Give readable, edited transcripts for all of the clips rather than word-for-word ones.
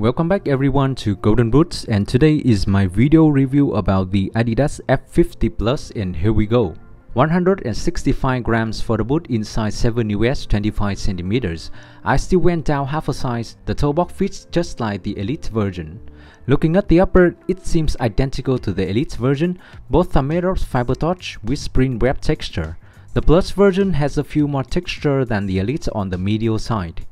Welcome back everyone to Golden Boots, and today is my video review about the ADIDAS F50 Plus, and here we go. 165 grams for the boot in size 7 US 25 centimeters. I still went down half a size. The toe box fits just like the Elite version. Looking at the upper, it seems identical to the Elite version. Both are made of fiber touch with spring web texture. The Plus version has a few more texture than the Elite on the medial side.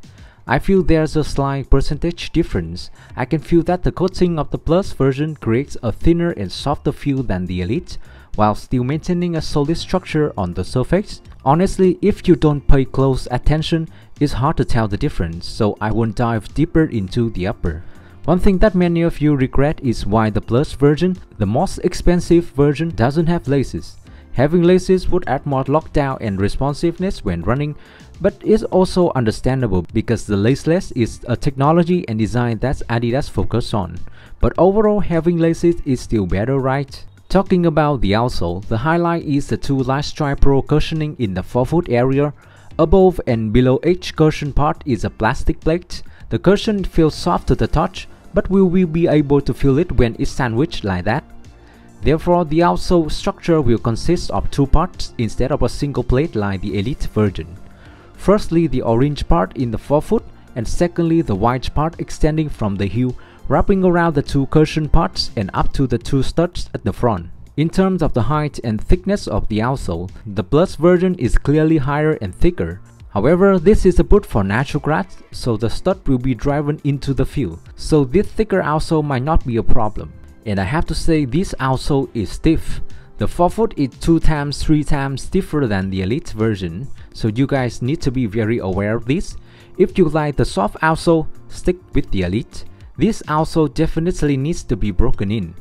I feel there's a slight percentage difference. I can feel that the coating of the Plus version creates a thinner and softer feel than the Elite, while still maintaining a solid structure on the surface. Honestly, if you don't pay close attention, it's hard to tell the difference, so I won't dive deeper into the upper. One thing that many of you regret is why the Plus version, the most expensive version, doesn't have laces. Having laces would add more lockdown and responsiveness when running, but it's also understandable because the laceless is a technology and design that Adidas focus on. But overall, having laces is still better, right? Talking about the outsole, the highlight is the two light stripe pro cushioning in the forefoot area. Above and below each cushion part is a plastic plate. The cushion feels soft to the touch, but will we be able to feel it when it's sandwiched like that? Therefore, the outsole structure will consist of two parts instead of a single plate like the Elite version. Firstly, the orange part in the forefoot, and secondly, the white part extending from the heel, wrapping around the two cushion parts and up to the two studs at the front. In terms of the height and thickness of the outsole, the Plus version is clearly higher and thicker. However, this is a boot for natural grass, so the stud will be driven into the field, so this thicker outsole might not be a problem. And I have to say, this outsole is stiff. The forefoot is 2 times 3 times stiffer than the Elite version, so you guys need to be very aware of this. If you like the soft outsole, stick with the Elite. This outsole definitely needs to be broken in.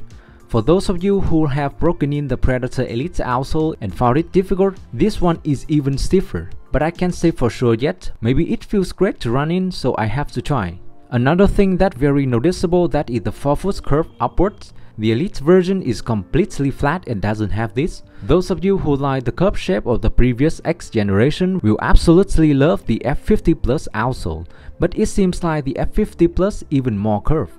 For those of you who have broken in the Predator Elite outsole and found it difficult, this one is even stiffer. But I can't say for sure yet. Maybe it feels great to run in, so I have to try. Another thing that very noticeable that is the forefoot curve upwards. The Elite version is completely flat and doesn't have this. Those of you who like the curve shape of the previous X generation will absolutely love the F50 Plus outsole, but it seems like the F50 Plus even more curved.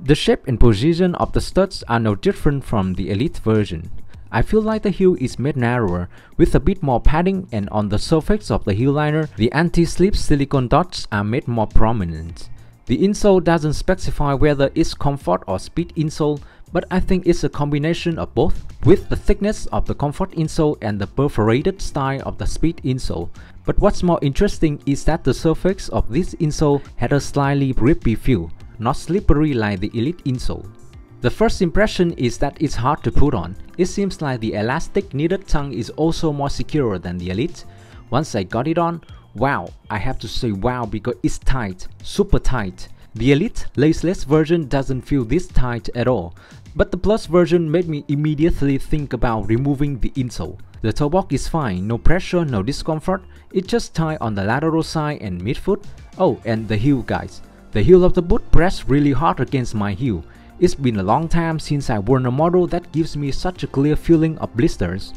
The shape and position of the studs are no different from the Elite version. I feel like the heel is made narrower with a bit more padding, and on the surface of the heel liner, the anti-slip silicone dots are made more prominent. The insole doesn't specify whether it's comfort or speed insole, but I think it's a combination of both, with the thickness of the comfort insole and the perforated style of the speed insole. But what's more interesting is that the surface of this insole had a slightly grippy feel, not slippery like the Elite insole. The first impression is that it's hard to put on. It seems like the elastic knitted tongue is also more secure than the Elite. Once I got it on, wow, I have to say wow because it's tight, super tight. The Elite laceless version doesn't feel this tight at all, but the Plus version made me immediately think about removing the insole. The toe box is fine, no pressure, no discomfort. It's just tight on the lateral side and midfoot. Oh, and the heel, guys. The heel of the boot pressed really hard against my heel. It's been a long time since I worn a model that gives me such a clear feeling of blisters.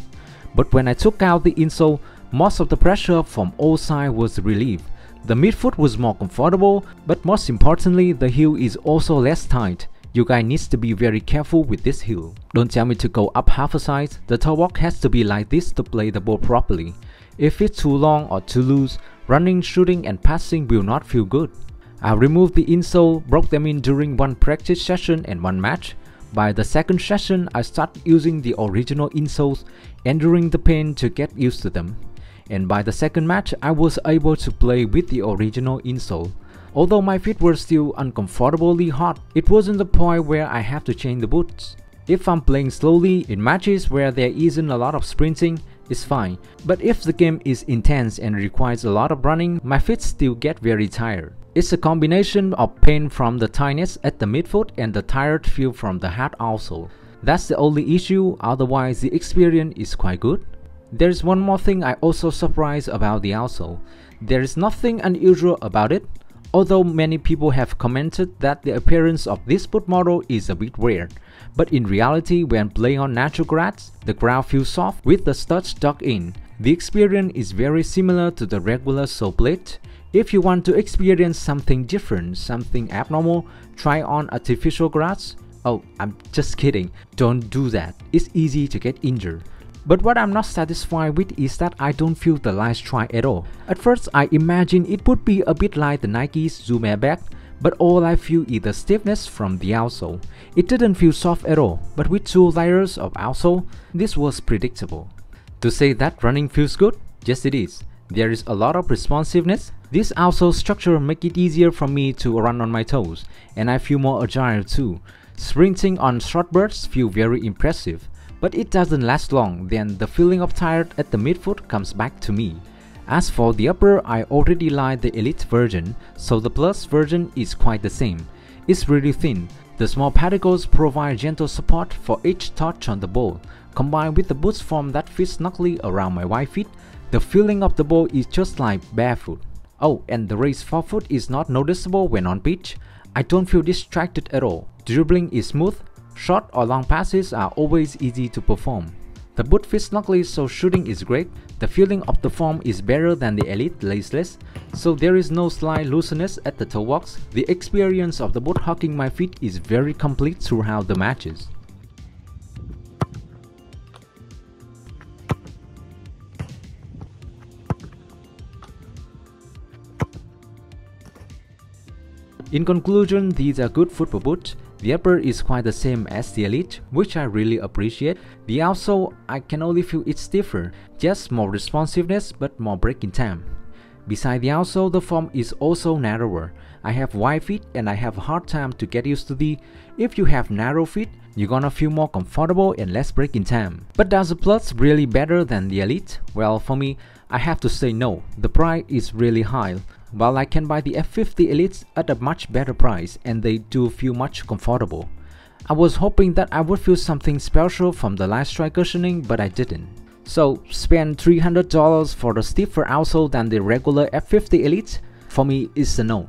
But when I took out the insole, most of the pressure from all sides was relieved. The midfoot was more comfortable, but most importantly, the heel is also less tight. You guys need to be very careful with this heel. Don't tell me to go up half a size. The toe box has to be like this to play the ball properly. If it's too long or too loose, running, shooting and passing will not feel good. I removed the insole, broke them in during one practice session and one match. By the second session, I started using the original insoles, enduring the pain to get used to them. And by the second match, I was able to play with the original insole. Although my feet were still uncomfortably hot, it wasn't the point where I have to change the boots. If I'm playing slowly in matches where there isn't a lot of sprinting, it's fine. But if the game is intense and requires a lot of running, my feet still get very tired. It's a combination of pain from the tightness at the midfoot and the tired feel from the hard outsole. That's the only issue, otherwise the experience is quite good. There's one more thing I also surprised about the outsole. There is nothing unusual about it, although many people have commented that the appearance of this boot model is a bit weird. But in reality, when playing on natural grass, the ground feels soft with the studs dug in. The experience is very similar to the regular sole plate. If you want to experience something different, something abnormal, try on artificial grass. Oh, I'm just kidding. Don't do that. It's easy to get injured. But what I'm not satisfied with is that I don't feel the light strike at all. At first, I imagined it would be a bit like the Nike's Zoom Airbag, but all I feel is the stiffness from the outsole. It didn't feel soft at all, but with 2 layers of outsole, this was predictable. To say that running feels good? Yes, it is. There is a lot of responsiveness. This outsole structure makes it easier for me to run on my toes, and I feel more agile too. Sprinting on short bursts feel very impressive, but it doesn't last long, then the feeling of tired at the midfoot comes back to me. As for the upper, I already like the Elite version, so the Plus version is quite the same. It's really thin. The small particles provide gentle support for each touch on the ball. Combined with the boost form that fits snugly around my wide feet, the feeling of the ball is just like barefoot. Oh, and the raised forefoot is not noticeable when on pitch. I don't feel distracted at all. Dribbling is smooth. Short or long passes are always easy to perform. The boot fits snugly, so shooting is great. The feeling of the form is better than the Elite laceless, so there is no slight looseness at the toe box. The experience of the boot hugging my feet is very complete throughout the matches. In conclusion, these are good football boots. The upper is quite the same as the Elite, which I really appreciate. The outsole, I can only feel it's stiffer, just more responsiveness but more breaking time. Beside the outsole, the form is also narrower. I have wide feet and I have a hard time to get used to if you have narrow feet, you're gonna feel more comfortable and less breaking time. But does the Plus really better than the Elite? Well, for me, I have to say no. The price is really high. While I can buy the F50 Elites at a much better price and they do feel much comfortable. I was hoping that I would feel something special from the light strike cushioning, but I didn't. So spend $300 for the stiffer outsole than the regular F50 Elites? For me, it's a no.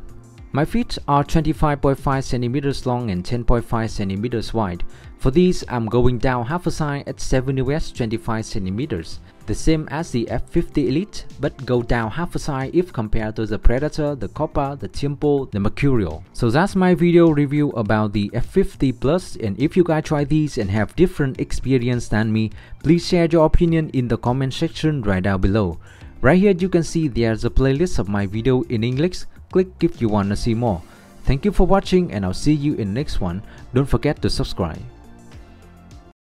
My feet are 25.5 cm long and 10.5 cm wide. For these, I'm going down half a size at 7 US 25 cm. The same as the F50 Elite, but go down half a size if compared to the Predator, the Copa, the Tiempo, the Mercurial. So that's my video review about the F50 Plus, and if you guys try these and have different experience than me, please share your opinion in the comment section right down below. Right here you can see there's a playlist of my video in English. Click if you wanna see more. Thank you for watching and I'll see you in the next one. Don't forget to subscribe.